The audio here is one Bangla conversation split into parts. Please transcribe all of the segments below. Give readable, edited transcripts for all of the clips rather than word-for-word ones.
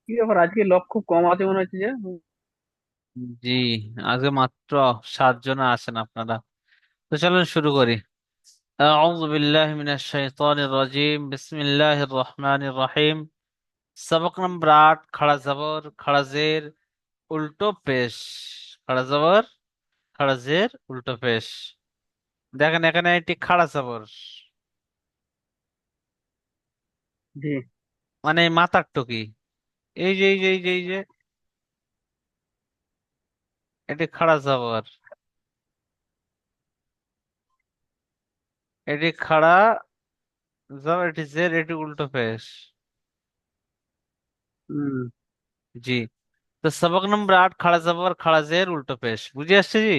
কি ব্যাপার, আজকে লোক খুব কম আছে মনে হচ্ছে যে। জি, আজকে মাত্র 7 জন আছেন আপনারা। তো চলুন শুরু করি। আউযু বিল্লাহি মিনাশ শাইতানির রাজিম, বিসমিল্লাহির রহমানির রহিম। সবক নম্বর 8, খাড়া জবর খাড়া জের উল্টো পেশ। খাড়া জবর খাড়া জের উল্টো পেশ। দেখেন এখানে এটি খাড়া জবর, জি। মানে এই মাথার টুকি। এই যে এটি খাড়া জবর, এটি খাড়া জবর, এটি জের, এটি উল্টো পেশ। হুম। জি। তো সবক নম্বর 8, খাড়া জবর খাড়া জের উল্টো পেশ, বুঝে আসছে জি?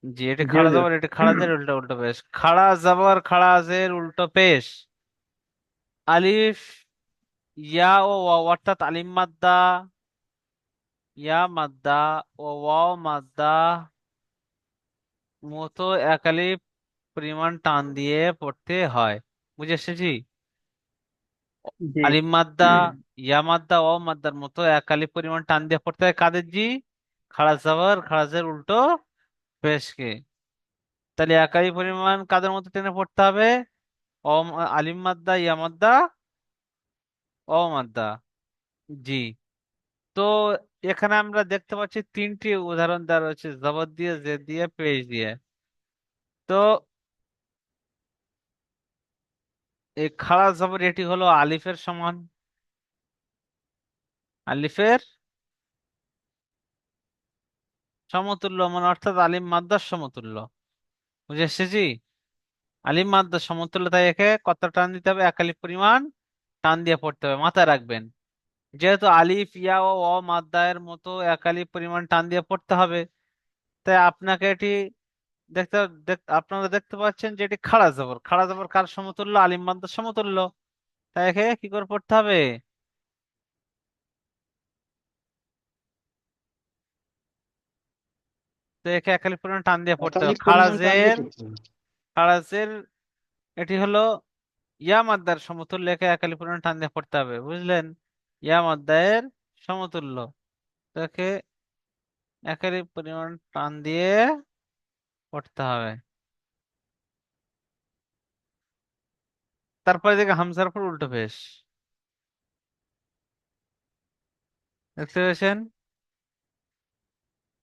জি, এটা জি খাড়া হুজুর। জবর, এটা খাড়া জের, উল্টো উল্টো পেশ। খাড়া জবর খাড়া জের উল্টো পেশ। আলিফ, ইয়া ও ওয়াও, অর্থাৎ আলিম মাদ্দা, ইয়া মাদ্দা ও ওয়াও মাদ্দা মতো এক আলিফ পরিমাণ টান দিয়ে পড়তে হয়, বুঝে এসেছি? জি। আলিম মাদ্দা, ইয়া মাদ্দা, ওয়াও মাদ্দার মতো এক আলিফ পরিমাণ টান দিয়ে পড়তে হয় কাদের জি? খাড়া জবর খাড়া জের উল্টো পেশকে। তাহলে একাই পরিমাণ কাদের মতো টেনে পড়তে হবে? অম আলিম মাদ্দা, ইয়া মাদ্দা, অ মাদ্দা। জি। তো এখানে আমরা দেখতে পাচ্ছি তিনটি উদাহরণ দেওয়া রয়েছে, জবর দিয়ে, জের দিয়ে, পেশ দিয়ে। তো এই খাড়া জবর এটি হলো আলিফের সমান, আলিফের সমতুল্য, মানে অর্থাৎ আলিম মাদ্দার সমতুল্য, বুঝে এসেছি? আলিম মাদ্দার সমতুল্য, তাই একে কত টান দিতে হবে? এক আলিফ পরিমাণ টান দিয়ে পড়তে হবে, মাথায় রাখবেন। যেহেতু আলিফ, ইয়া ও অ মাদ্দায়ের মতো এক আলিফ পরিমাণ টান দিয়ে পড়তে হবে, তাই আপনাকে এটি দেখতে আপনারা দেখতে পাচ্ছেন যে এটি খাড়া জবর। খাড়া জবর কার সমতুল্য? আলিম মাদ্দার সমতুল্য। তাই একে কি করে পড়তে হবে? তো একে এক আলিফ পরিমাণ টান দিয়ে পড়তে হবে। একাধিক পরিমাণ টান দিয়ে পড়তে হবে। খাড়া জের এটি হলো ইয়া মাদ্দার সমতুল্য, একে এক আলিফ পরিমাণ টান দিয়ে পড়তে হবে, বুঝলেন? ইয়া মাদ্দায়ের সমতুল্য, তো একে এক আলিফ পরিমাণ টান দিয়ে পড়তে হবে। তারপরে দেখে হামজার উপর উল্টো পেশ, দেখতে পেয়েছেন?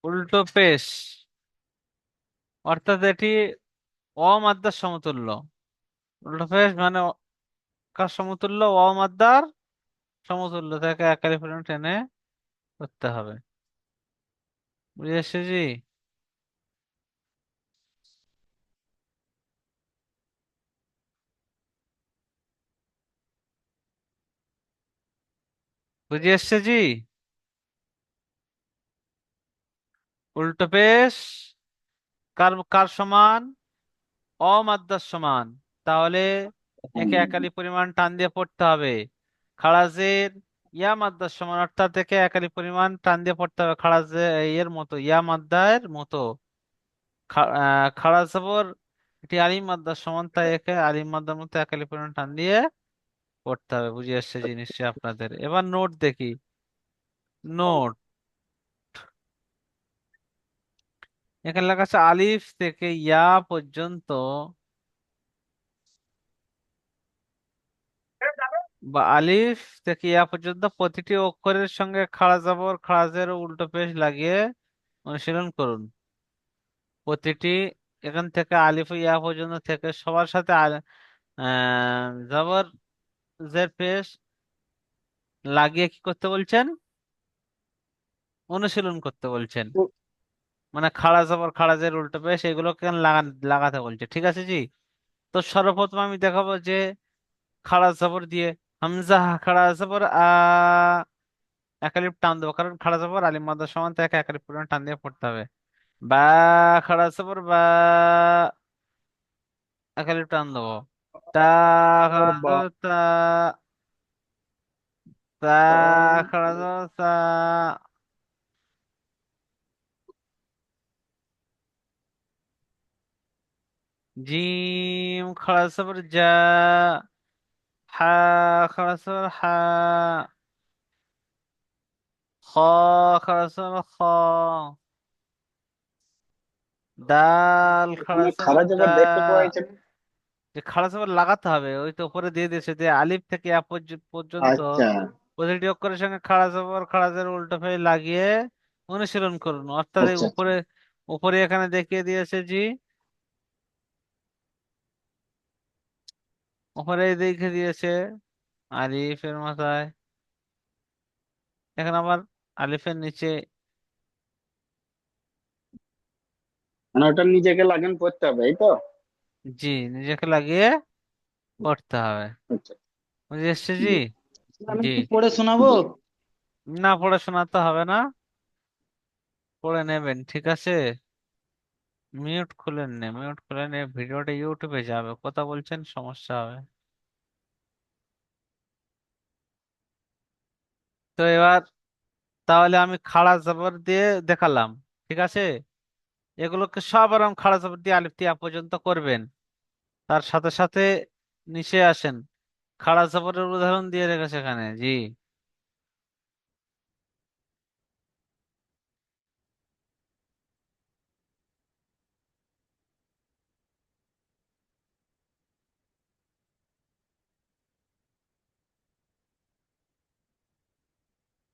উল্টো পেশ অর্থাৎ এটি অমাদ্দার সমতুল্য। উল্টো পেশ মানে কার সমতুল্য? অমাদ্দার সমতুল্য, তাকে একালি পরিমাণ টেনে করতে হবে, বুঝে এসেছে জি? বুঝে এসেছে জি? উল্টো পেশ কার কার সমান? অমাদ্দার সমান। তাহলে একে একালি পরিমাণ টান দিয়ে পড়তে হবে। খাড়াজের ইয়া মাদ্দার সমান, অর্থাৎ একে একালি পরিমাণ টান দিয়ে পড়তে হবে খাড়াজে এর মতো, ইয়া মাদ্দার মতো। খাড়া জবর এটি আলিম মাদ্দার সমান, তাই একে আলিম মাদ্দার মতো একালি পরিমাণ টান দিয়ে পড়তে হবে, বুঝে আসছে জিনিসটা আপনাদের? এবার নোট দেখি। নোট, এখানে লেখা আছে আলিফ থেকে ইয়া পর্যন্ত বা আলিফ থেকে ইয়া পর্যন্ত প্রতিটি অক্ষরের সঙ্গে খাড়া জবর খাড়া জের ও উল্টো পেশ লাগিয়ে অনুশীলন করুন। প্রতিটি এখান থেকে আলিফ ও ইয়া পর্যন্ত থেকে সবার সাথে জবর জের পেশ লাগিয়ে কি করতে বলছেন? অনুশীলন করতে বলছেন। মানে খাড়া জবর খাড়া জের উল্টো পেশ এগুলোকে লাগাতে বলছে, ঠিক আছে জি? তো সর্বপ্রথম আমি দেখাবো যে খাড়া জবর দিয়ে হামজা খাড়া জবর একালিপ টান দেবো, কারণ খাড়া জবর আলিম মাদ্দার সমান, তাই একালিপ পরিমাণ টান দিয়ে পড়তে হবে। বা খাড়া জবর বা একালিপ টান দেবো। তা খাড়া বা জবর তা, তা খাড়া জবর তা। জিম খাড়া জবর যা, হা খাড়া জবর হা, খাড়া সবার খ, দাল খাড়া এখানে সবার খারা দা। জবর দেখতে পাওয়া যাচ্ছে না। যে খাড়া সবার লাগাতে হবে, ওই তো উপরে দিয়ে দিয়েছে যে আলিফ থেকে ইয়া পর্যন্ত আচ্ছা প্রতিটি অক্ষরের সঙ্গে খাড়া জবর উল্টো ফেলে লাগিয়ে অনুশীলন করুন। অর্থাৎ এই আচ্ছা আচ্ছা। উপরে উপরে এখানে দেখিয়ে দিয়েছে জি, উপরে দেখে দিয়েছে আলিফের মাথায়, এখানে আবার আলিফের নিচে। মানে ওটা নিজেকে লাগেন পড়তে হবে এই তো। জি, নিজেকে লাগিয়ে পড়তে হবে। আচ্ছা বুঝে এসছে জি। জি। জি, আমি কি পড়ে শোনাবো? জি। না পড়াশোনা তো হবে না, পড়ে নেবেন ঠিক আছে। মিউট খুলেন নে, মিউট খুলে নে, ভিডিওটা ইউটিউবে যাবে, কথা বলছেন সমস্যা হবে। তো এবার তাহলে আমি খাড়া জবর দিয়ে দেখালাম, ঠিক আছে। এগুলোকে সব আরাম খাড়া জবর দিয়ে আলিফ তিয়া পর্যন্ত করবেন। তার সাথে সাথে নিচে আসেন, খাড়া জবরের উদাহরণ দিয়ে রেখেছে এখানে জি।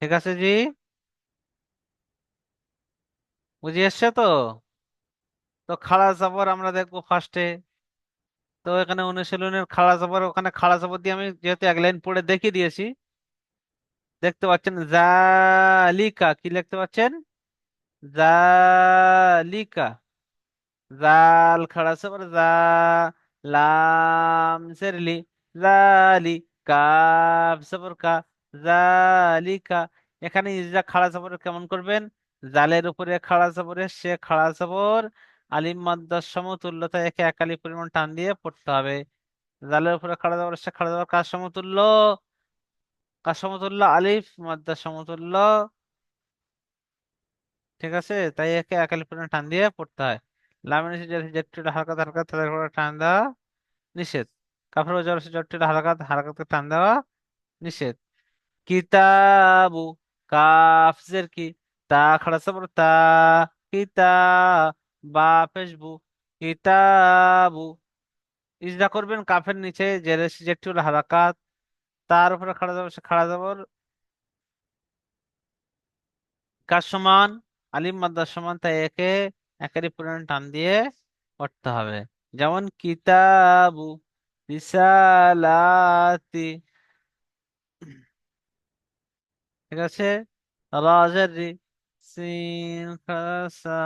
ঠিক আছে জি, বুঝে এসছে তো। তো খাড়া জবর আমরা দেখবো ফার্স্টে। তো এখানে অনুশীলনের খাড়া জবর, ওখানে খাড়া জবর দিয়ে আমি যেহেতু এক লাইন পড়ে দেখিয়ে দিয়েছি, দেখতে পাচ্ছেন জালিকা, কি লিখতে পাচ্ছেন? জালিকা। জাল খাড়া সবর জা, লাম সেরলি, জালি, কাফ সবর কা, জালিকা। এখানে ইজরা খাড়া সবর কেমন করবেন? জালের উপরে খাড়া সবরে সে খাড়া সবর আলিম মাদ্দার সমতুল্যতা একে একালি পরিমাণ টান দিয়ে পড়তে হবে। জালের উপরে খাড়া সবর সে খাড়া সবর কার সমতুল্য? কার সমতুল্য? আলিফ মাদ্দার সমতুল্য, ঠিক আছে। তাই একে একালি পরিমাণ টান দিয়ে পড়তে হয়। লামের নিচে যেটা হালকা হালকা তাদের উপরে টান দেওয়া নিষেধ। কাফের জবর জটটি হালকা হালকা টান দেওয়া নিষেধ। কিতাবু, কাফ জের কি, তা খাড়া সবর তা, কিতা, বা পেশবু, কিতাবু। ইজরা করবেন কাফের নিচে যেটি হলো হারাকাত, তার উপরে খাড়া জবর সে খাড়া জবর কার সমান? আলিম মাদ্দার সমান, তাই একে একেরই পরিমাণ টান দিয়ে পড়তে হবে। যেমন কিতাবু রিসালাতি, ঠিক আছে। রাজের রি, সিন খাসা,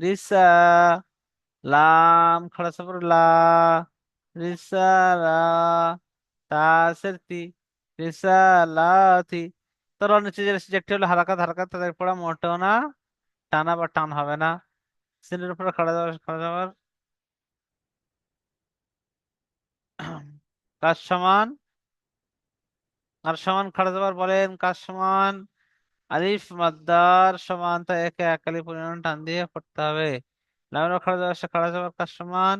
রিসা, লাম খাড়া সবর লা, রিসালা, তাসের তি, রিসালাতি। তোর নিচে যেটি হলো হারাকাত, হারাকাত তাদের পড়া মোটেও না, টানা বা টান হবে না। সিনের উপরে খাড়া যাওয়ার খাড়া যাওয়ার কাজ সমান, আর সমান খাড়া যাওয়ার বলেন কাজ সমান আলিফ মাদ্দার সমান, তা একে একালি পরিমাণ টান দিয়ে পড়তে হবে। লামের খাড়া যাওয়ার সে খাড়া যাওয়ার কাজ সমান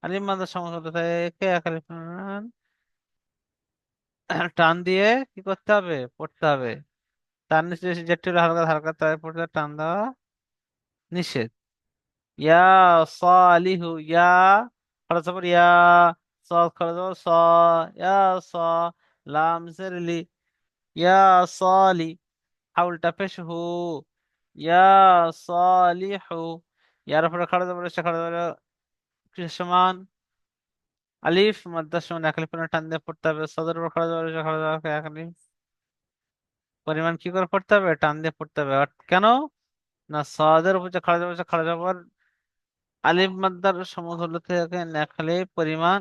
আলিফ মাদ্দার সমান হতে, তাই একে একালি পরিমাণ টান দিয়ে কি করতে হবে? পড়তে হবে। তার নিচে যেটি হলো হালকা হালকা তাই পড়তে টান দেওয়া নিষেধ। ইয়া সালিহু, ইয়া খাড়া যাবার ইয়া, صاد خرج صا، يا صا، لام زرلي، يا صالي، حاول تفشه، يا صالح، ইয়ার উপরে খাড়া যাবে সে খাড়া যাবে কিসের সমান? আলিফ মাদ্দার সমান এক আলিফ পরিমাণ টান দিয়ে পড়তে হবে। সাদের উপর খাড়া যাবে সে খাড়া যাবে এক আলিফ পরিমাণ কি করে পড়তে হবে? টান দিয়ে পড়তে হবে। কেন না? সাদের উপর যে খাড়া যাবে সে খাড়া যাবার আলিফ মাদ্দার সমতুল্য থেকে এক আলিফ পরিমাণ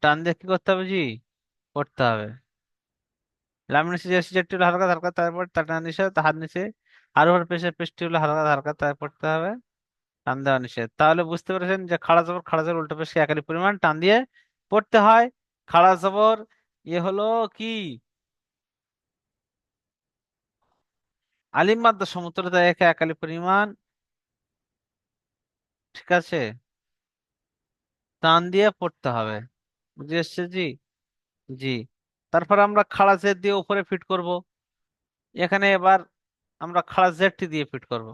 টান দিয়ে কি করতে হবে জি? পড়তে হবে। লামিনেশন যেটি হলো হালকা হালকা তারপর টানা নিষেধ, হাত নিচে আর উপর পেশের পেশটি হলো হালকা হালকা তাই পড়তে হবে, টান দেওয়া নিষেধ। তাহলে বুঝতে পেরেছেন যে খাড়া জবর উল্টো পেশকে একালি পরিমাণ টান দিয়ে পড়তে হয়। খাড়া জবর হলো কি? আলিম মাদ্দা সমতুল্য একে একালি পরিমাণ, ঠিক আছে, টান দিয়ে পড়তে হবে। বুঝে এসছে জি। জি, তারপর আমরা খাড়া জের দিয়ে উপরে ফিট করব। এখানে এবার আমরা খাড়া জেরটি দিয়ে ফিট করব।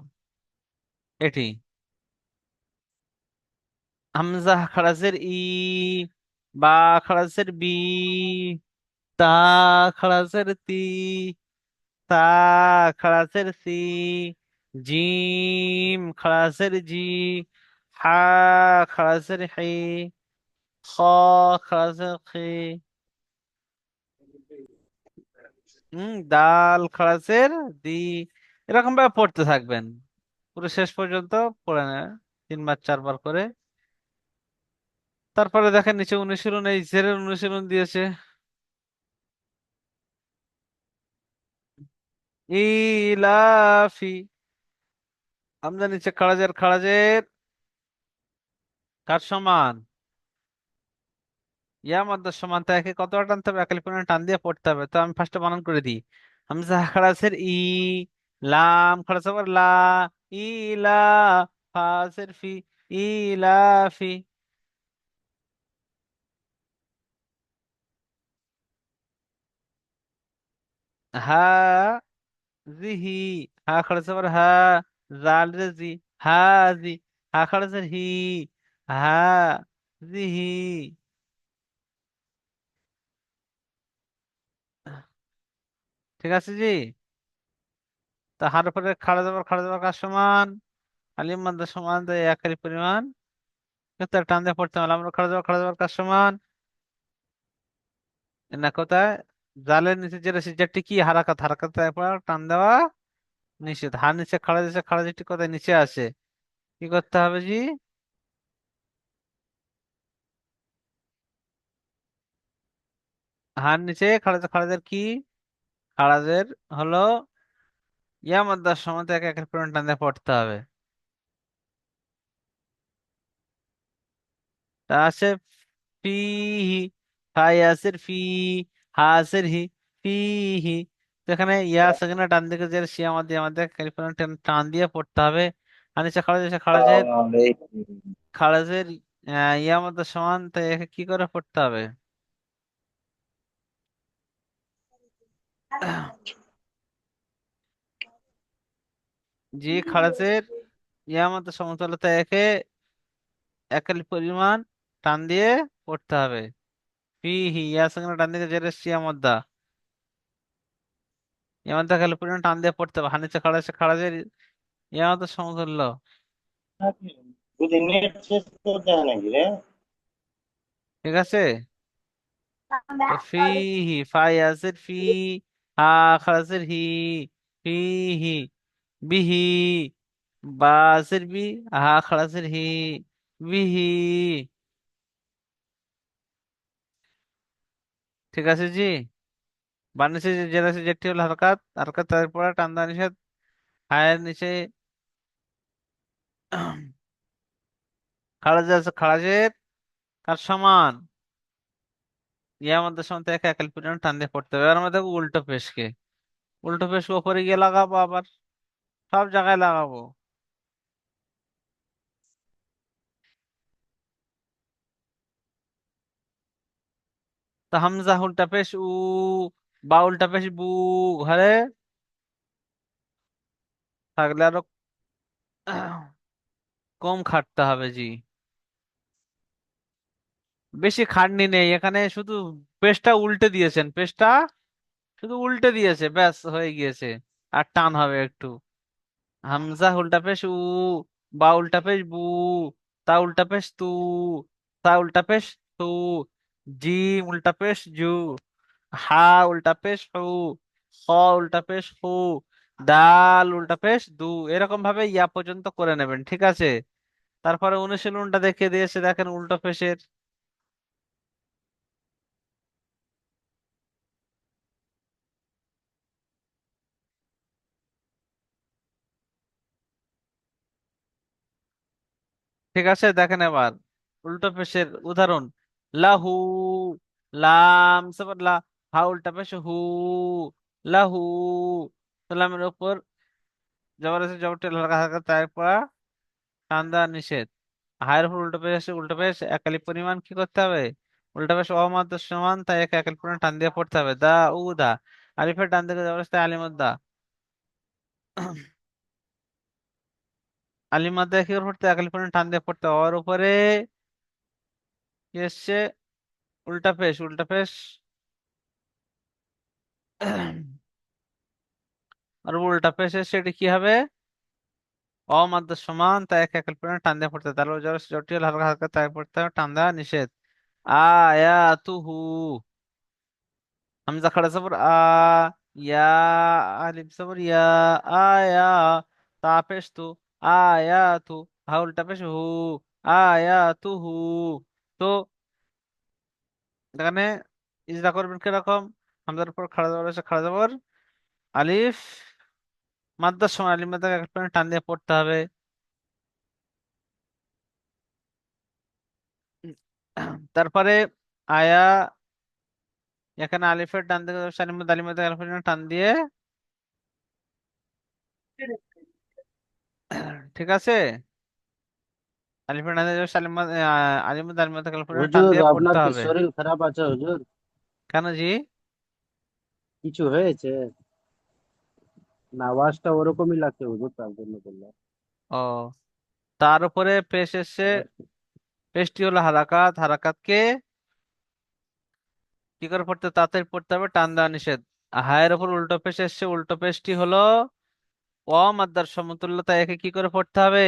এটি হামজা খাড়া জের ই, বা খাড়া জের বি, তা খাড়া জের তি, তা খাড়া জের সি, জিম খাড়া জের জি, হা খাড়া জের হি, খ খাড়া জের খি, দাল খাড়াসের দি। এরকম ভাবে পড়তে থাকবেন পুরো শেষ পর্যন্ত পড়ে নেয় 3 বার 4 বার করে। তারপরে দেখেন নিচে অনুশীলন, এই জেরের অনুশীলন দিয়েছে। ইলাফি, আমরা নিচে খাড়াজের খাড়াজের কার সমান, ইয়া মাদ্দার সমান, তাই একে কতটা টানতে হবে, একালি পরিমাণ টান দিয়ে পড়তে হবে। তো আমি ফার্স্টে বানান করে দিই। হামজা খাড়াসের ই, লাম খাড়াসের লা, ইলা, ফাসের ফি, ইলাফি। হা জিহি, হা খরচ আবার হা, জাল রে জি, হা জি, হা খরচের হি, হা জিহি। ঠিক আছে জি। তা হার উপরে খাড়া যাবার কাজ সমান, আলিম মাদ্দা সমান, তাই একারি পরিমাণ কিন্তু টান দিয়ে পড়তে হবে। আমরা খাড়া যাবার কাজ সমান না কোথায়, জালের নিচে যেটা যেটি কি হারাকাত, হারাকাত পর টান দেওয়া নিষেধ। হার নিচে খাড়া দিচ্ছে, খাড়া যেটি কোথায় নিচে আসে, কি করতে হবে জি, হার নিচে খাড়াদের কি, খাড়াদের হলো ইয়া মাদ্দার সময় এক একের পরিমাণ টান দিয়ে পড়তে হবে। তা আছে ফিহি, ফায়াসের ফি, হাসের হি, ফিহি। তো এখানে ইয়া সেখানে ডান দিকে যে সি আমাদের আমাদের একের পরিমাণ টান দিয়ে পড়তে হবে। আর নিচে খাড়াজের খাড়াজের ইয়া মাদ্দার সমান, তাই একে কি করে পড়তে হবে, জি খাড়াজের ইয়া মাদ্দার সমতুল্যতা একে একালি পরিমাণ টান দিয়ে পড়তে হবে। ফিহি ইয়া সেখানে ডান দিকে যে সি আমাদের এমন দেখালে পরিমাণ টান দিয়ে পড়তে হবে। হানিচে খাড়াজের ইয়া তো সমতুল্য। যদি নেট শেষ করতে হয় নাকি রে? ঠিক আছে। তো ফিহি ফায়াসের ফি, হা খারাজের হি, ফিহি, বিহি, বাসের বি, হা খারাজের হি, বিহি। ঠিক আছে জি। বানিয়েছে যে যেটা আছে যেটি হলো হারকাত, হারকাত তারপরে টান দেওয়া নিষেধ। হায়ের নিচে খারাজের আছে, খারাজের কার সমান, ইয়ার মধ্যে সমান থেকে একাল পরিমাণ টান দিয়ে পড়তে হবে। এবার আমাদের উল্টো পেশকে, উল্টো পেশ ওপরে গিয়ে লাগাবো, আবার সব জায়গায় লাগাবো। তো হামজা উল্টা পেশ উ, বা উল্টা পেশ বু, ঘরে থাকলে আরো কম খাটতে হবে জি। বেশি খাটনি নেই এখানে, শুধু পেশটা উল্টে দিয়েছেন, পেশটা শুধু উল্টে দিয়েছে, ব্যাস হয়ে গিয়েছে। আর টান হবে একটু। হামজা উল্টা পেশ উ, বা উল্টা পেশ বু, তা উল্টা পেশ তু, তা উল্টা পেশ তু, জিম উল্টা পেশ জু, হা উল্টা পেশ হু, খ উল্টা পেশ হু, দাল উল্টা পেশ দু। এরকম ভাবে ইয়া পর্যন্ত করে নেবেন, ঠিক আছে। তারপরে অনুশীলনটা দেখিয়ে দিয়েছে, দেখেন উল্টো পেশের। ঠিক আছে দেখেন এবার উল্টো পেশের উদাহরণ। লাহু, লাম সবর লা, হা উল্টা পেশ হু, লাহু। লামের উপর জবর আছে, জবরটা হালকা হালকা তারপর টান দেওয়া নিষেধ। হায়ের উপর উল্টো পেশ, উল্টো পেশ একালি পরিমাণ কি করতে হবে, উল্টা পেশ অমাদ্রার সমান, তাই একে একালি পরিমাণ টান দিয়ে পড়তে হবে। দা উ দা, আলিফের ডান দিকে যাওয়ার তাই আলিমুদ্দা, আলিমাদ্দা কি করে পড়তে, একালি পরিমাণ টান দিয়ে পড়তে হবে। ওর উপরে কি এসছে, উল্টা পেশ, উল্টা পেশ আর উল্টা পেশ এসছে, এটি কি হবে, অমাদ্রার সমান, তাই একে একালি পরিমাণ টান দিয়ে পড়তে হবে। তাহলে জটিল হালকা হালকা তাই পড়তে হবে, টান দেওয়া নিষেধ। আয়াতুহু, হামজা খাড়া জবর আ, ইয়া, আলিফ জবর ইয়া, আয়া, তা পেশ তু, আয়াতু, হা উল্টা পেশ হু, আয়াতুহু। তো এখানে ইজরা করবেন কিরকম, হামজার উপর খাড়া জবর এসে খাড়া জবর আলিফ, মাদ্দার সময় আলিফ মাদ্দাকে এক টানে টান দিয়ে পড়তে হবে। তারপরে আয়া, এখানে আলিফের ডান দিকে আলিফ মাদ্দা, আলিফ মাদ্দাকে এক টানে টান দিয়ে, ঠিক আছে, আলিফের ডান দিকে আলিফ মাদ্দা, আলিফ মাদ্দা, আলিফ মাদ্দাকে এক টানে টান হুজুর দিয়ে আপনার পড়তে কি হবে। শরীর খারাপ আছে হুজুর? কেন জি? কিছু হয়েছে? না, আওয়াজটা ওরকমই লাগছে হুজুর, তার জন্য বললাম। ও, তার উপরে পেশ এসছে, পেশটি হলো হারাকাত, হারাকাতকে কি করে পড়তে হবে? তাড়াতাড়ি পড়তে হবে, টান দেওয়া নিষেধ। হায়ের উপর উল্টো পেশ এসছে, উল্টো পেশটি হলো অমাদ্দার সমতুল্যতা, একে কি করে পড়তে হবে,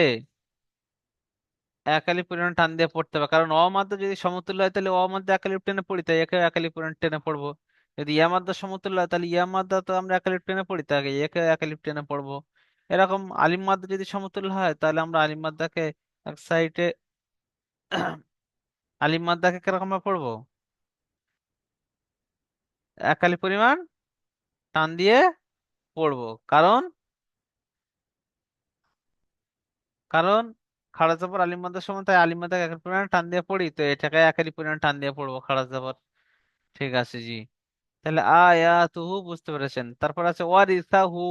একালি পরিমাণ টান দিয়ে পড়তে হবে। কারণ অমাদ্দা যদি সমতুল্য হয় তাহলে অমাদ্দা একালি টেনে পড়ি, তাই একে একালি পরিমাণ টেনে পড়বো। যদি ইয়া মাদ্দা সমতুল্য হয় তাহলে ইয়া মাদ্দা তো আমরা একালি টেনে পড়ি, তাই একে একালি টেনে পড়বো। এরকম আলিম মাদ্দা যদি সমতুল্য হয় তাহলে আমরা আলিম মাদ্দাকে এক সাইডে, আলিম মাদ্দাকে কিরকম ভাবে পড়বো, একালি পরিমাণ টান দিয়ে পড়বো। কারণ কারণ খাড়া জবর আলিম মাদ্দার সময়, তাই আলিম মাদ্দাকে একালি পরিমাণ টান দিয়ে পড়ি, তো এটাকে একালি পরিমাণ টান দিয়ে পড়বো খাড়া জবর। ঠিক আছে জি। তাহলে আয়াতুহু বুঝতে পেরেছেন। তারপর আছে ওয়ারিসাহু,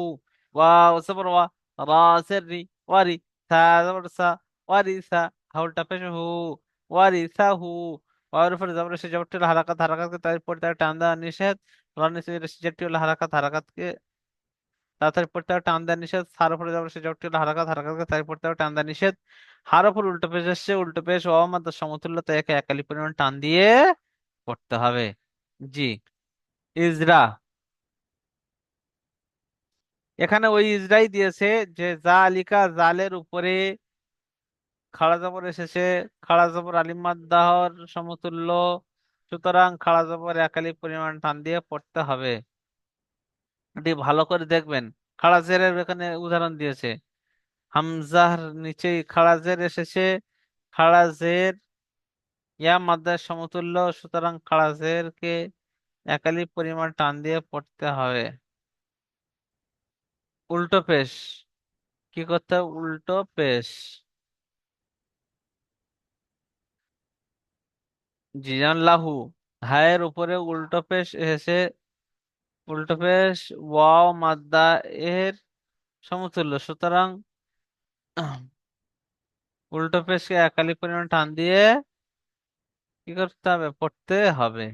ওয়াও জবর ওয়া, রা জের রি, ওয়ারি, সা জবর সা, ওয়ারিসা, হাউলটা পেশ হু, ওয়ারিসাহু। ওয়ার উপরে জবর সে জবরটি হলো হারাকাত, হারাকাতকে তার পড়তে হবে টান দেওয়া নিষেধ। রা নিচে যেটি হলো হারাকাত, হারাকাতকে তাড়াতাড়ি পড়তে হবে, টান দেওয়া নিষেধ। সার উপরে জবর সে জবরটি হলো হারাকাত, হারাকাতকে তাই পড়তে হবে, টান দেওয়া নিষেধ। হার উপর উল্টো পেশ এসছে, উল্টো পেশ ও মাদ্দার সমতুল্য, তাই একে একালি পরিমাণ টান দিয়ে পড়তে হবে। জি। ইজরা, এখানে ওই ইজরাই দিয়েছে যে জালিকা, জালের উপরে খাড়া জবর এসেছে, খাড়া জবর আলিফ মাদ্দাহর সমতুল্য, সুতরাং খাড়া জবর একালি পরিমাণ টান দিয়ে পড়তে হবে। এটি ভালো করে দেখবেন, খাড়া জেরের এখানে উদাহরণ দিয়েছে, হামজার নিচেই খাড়া জের এসেছে, খাড়া জের ইয়া মাদ্দার সমতুল্য, সুতরাং খাড়া জেরকে একালি পরিমাণ টান দিয়ে পড়তে হবে। উল্টো পেশ, কি করতে হবে, উল্টো পেশ, জিজান লাহু, হায়ের উপরে উল্টো পেশ এসে, উল্টো পেশ ওয়াও মাদ্দা এর সমতুল্য, সুতরাং উল্টো পেশকে একালি পরিমাণ টান দিয়ে কি করতে হবে, পড়তে হবে।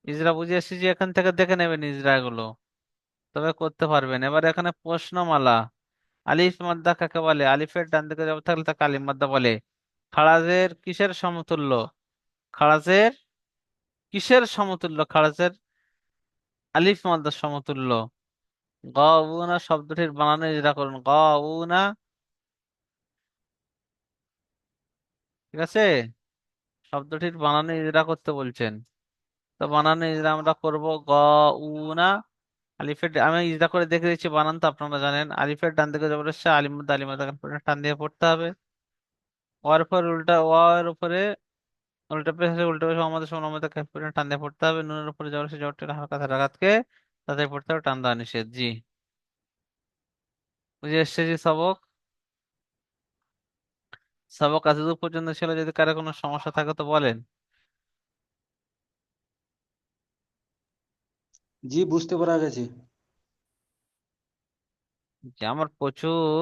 ইজরা বুঝে এসেছি যে এখান থেকে দেখে নেবেন ইজরা গুলো, তবে করতে পারবেন। এবার এখানে প্রশ্নমালা, আলিফ মাদ্দা কাকে বলে, আলিফের ডান দিকে যাবে থাকলে তাকে আলিফ মাদ্দা বলে। খাড়াজের কিসের সমতুল্য, খাড়াজের কিসের সমতুল্য, খাড়াজের আলিফ মাদ্দার সমতুল্য। গাউনা শব্দটির বানানে ইজরা করুন, গাউনা, ঠিক আছে, শব্দটির বানানে ইজরা করতে বলছেন। তো বানানে ইজরা আমরা করব গাউনা। আলিফের আমি ইজরা করে দেখে দিচ্ছি, বানান তো আপনারা জানেন। আলিফের ডান দিকে জবর আসছে, আলিমুদ আলিমাদ টান দিয়ে পড়তে হবে। ওয়ার উপর উল্টা, ওয়ার উপরে উল্টা পেশে, উল্টা পেশে আমাদের সমান আমাদের টান দিয়ে পড়তে হবে। নুনের উপরে জবর সে জবরটির হালকা হারাকাতকে তাদের পড়তে হবে, টান দেওয়া নিষেধ। জি, বুঝে এসছে জি সবক। সবক এতদূর পর্যন্ত ছিল, যদি কারো কোনো সমস্যা থাকে তো বলেন। জি, বুঝতে পারা গেছে। যে আমার প্রচুর